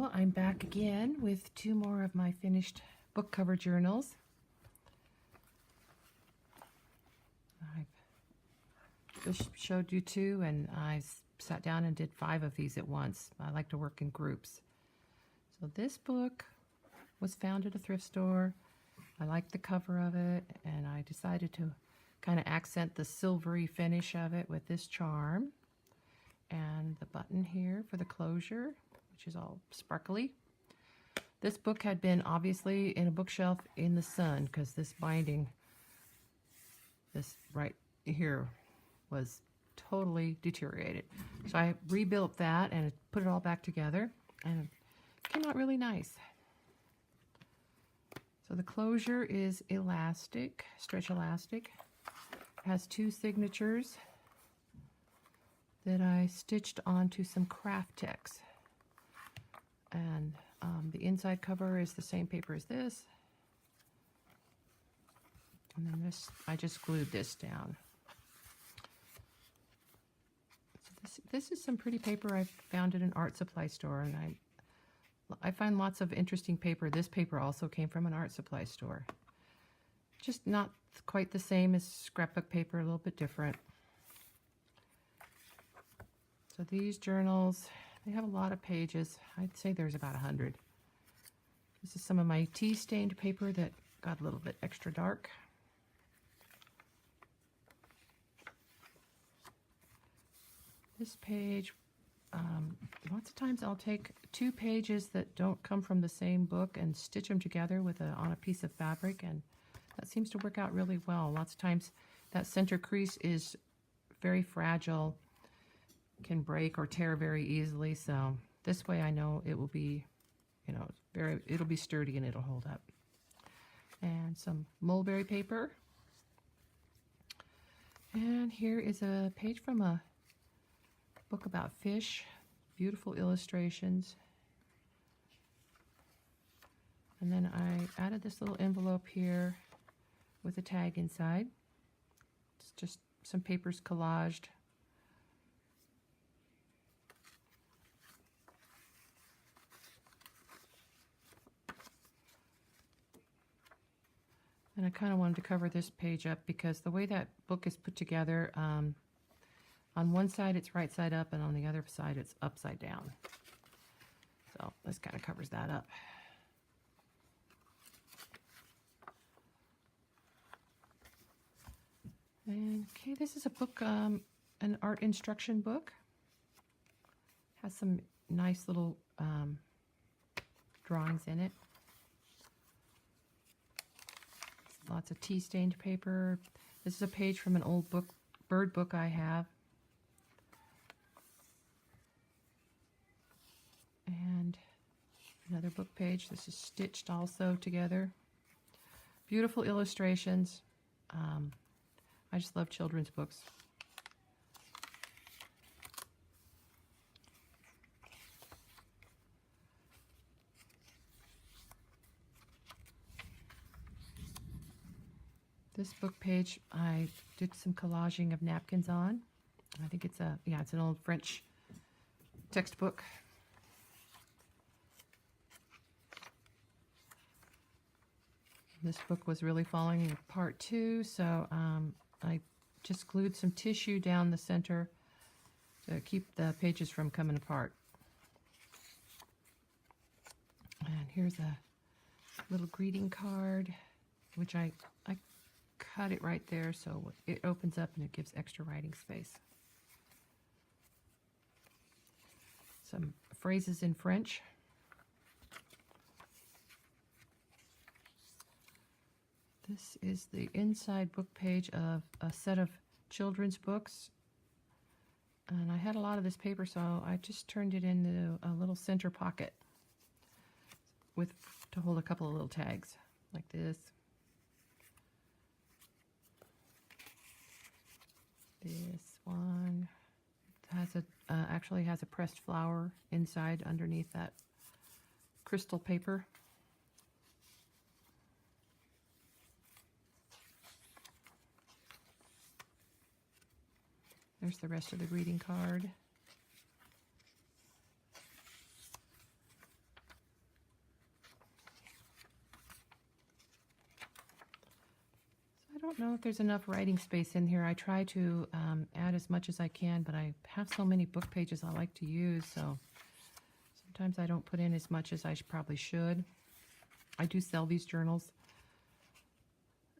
Hello, I'm back again with two more of my finished book cover journals. I just showed you two, and I sat down and did 5 of these at once. I like to work in groups. So this book was found at a thrift store. I liked the cover of it, and I decided to kind of accent the silvery finish of it with this charm and the button here for the closure, which is all sparkly. This book had been obviously in a bookshelf in the sun because this binding, this right here, was totally deteriorated. So I rebuilt that and put it all back together, and it came out really nice. So the closure is elastic, stretch elastic. It has 2 signatures that I stitched onto some craft text. And the inside cover is the same paper as this. And then this, I just glued this down. So this is some pretty paper I found at an art supply store, and I find lots of interesting paper. This paper also came from an art supply store. Just not quite the same as scrapbook paper, a little bit different. So these journals, they have a lot of pages. I'd say there's about 100. This is some of my tea-stained paper that got a little bit extra dark. This page, lots of times I'll take 2 pages that don't come from the same book and stitch them together with on a piece of fabric, and that seems to work out really well. Lots of times that center crease is very fragile, can break or tear very easily, so this way I know it will be, it'll be sturdy and it'll hold up. And some mulberry paper. And here is a page from a book about fish. Beautiful illustrations. And then I added this little envelope here with a tag inside. It's just some papers collaged. And I kind of wanted to cover this page up because the way that book is put together, on one side it's right side up and on the other side it's upside down. So this kind of covers that up. And okay, this is a book, an art instruction book. Has some nice little drawings in it. Lots of tea-stained paper. This is a page from an old book, bird book I have. And another book page. This is stitched also together. Beautiful illustrations. I just love children's books. This book page, I did some collaging of napkins on. I think it's it's an old French textbook. This book was really falling apart too, so I just glued some tissue down the center to keep the pages from coming apart. And here's a little greeting card, which I cut it right there so it opens up and it gives extra writing space. Some phrases in French. This is the inside book page of a set of children's books. And I had a lot of this paper, so I just turned it into a little center pocket to hold a couple of little tags like this. This one has actually has a pressed flower inside underneath that crystal paper. There's the rest of the greeting card. don't know if there's enough writing space in here. I try to add as much as I can, but I have so many book pages I like to use, so sometimes I don't put in as much as I probably should. I do sell these journals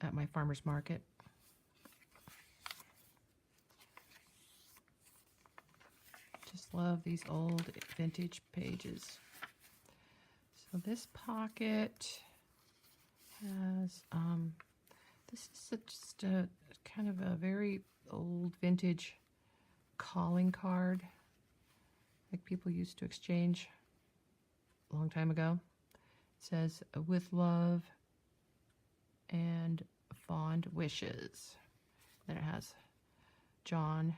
at my farmer's market. Just love these old vintage pages. So this pocket has, this is just a kind of a very old vintage calling card, like people used to exchange a long time ago. It says, with love and fond wishes. Then it has John,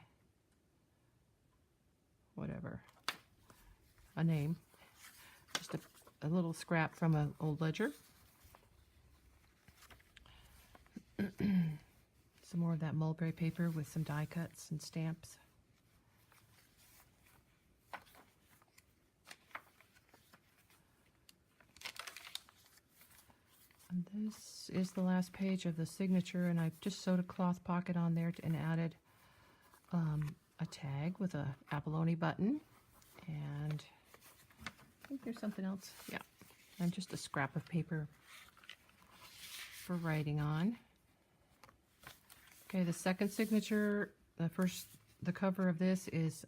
whatever, a name. Just a little scrap from an old ledger. Some more of that mulberry paper with some die cuts and stamps. And this is the last page of the signature, and I just sewed a cloth pocket on there and added a tag with a abalone button, and I think there's something else. Yeah, and just a scrap of paper for writing on. Okay, the second signature, the cover of this is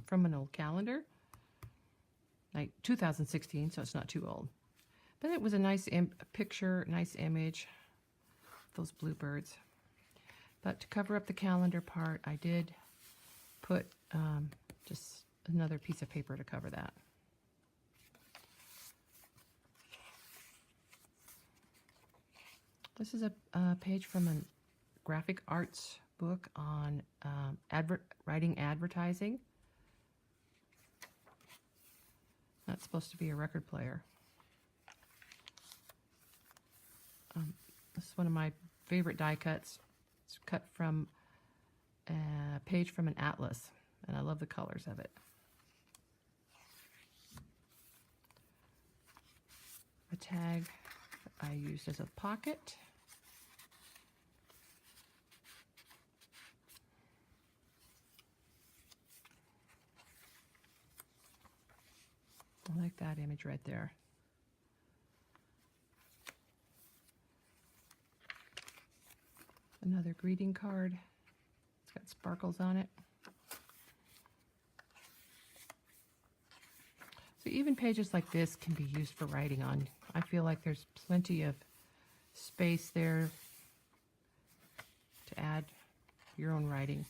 from an old calendar, like 2016, so it's not too old. But it was a nice picture, nice image, those bluebirds. But to cover up the calendar part, I did put just another piece of paper to cover that. This is a page from a graphic arts book on writing advertising. That's supposed to be a record player. This is one of my favorite die cuts. It's cut from a page from an atlas, and I love the colors of it. A tag that I used as a pocket. I like that image right there. Another greeting card. It's got sparkles on it. So even pages like this can be used for writing on. I feel like there's plenty of space there to add your own writing.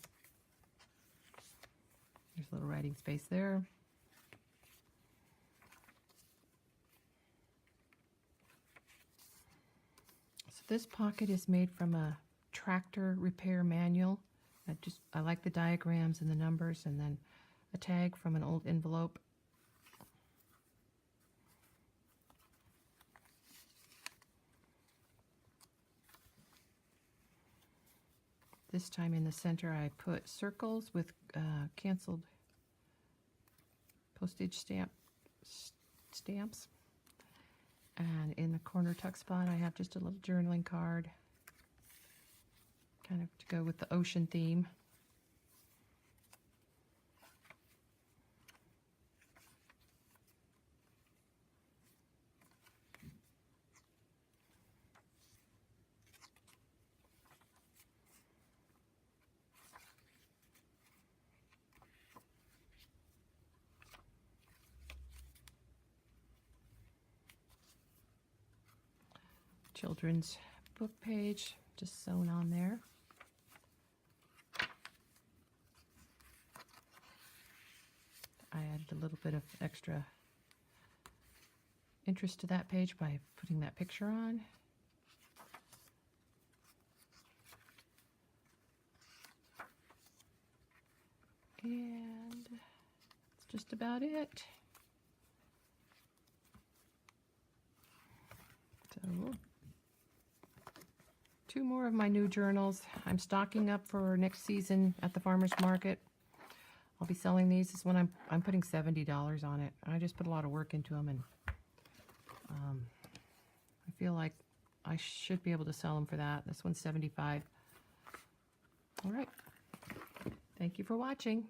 There's a little writing space there. So this pocket is made from a tractor repair manual. I like the diagrams and the numbers, and then a tag from an old envelope. This time in the center I put circles with canceled postage stamps. And in the corner tuck spot I have just a little journaling card, kind of to go with the ocean theme. Children's book page just sewn on there. I added a little bit of extra interest to that page by putting that picture on. And that's just about it. So, 2 more of my new journals. I'm stocking up for next season at the farmer's market. I'll be selling these. This one I'm putting $70 on it. I just put a lot of work into them, and I feel like I should be able to sell them for that. This one's $75. All right. Thank you for watching.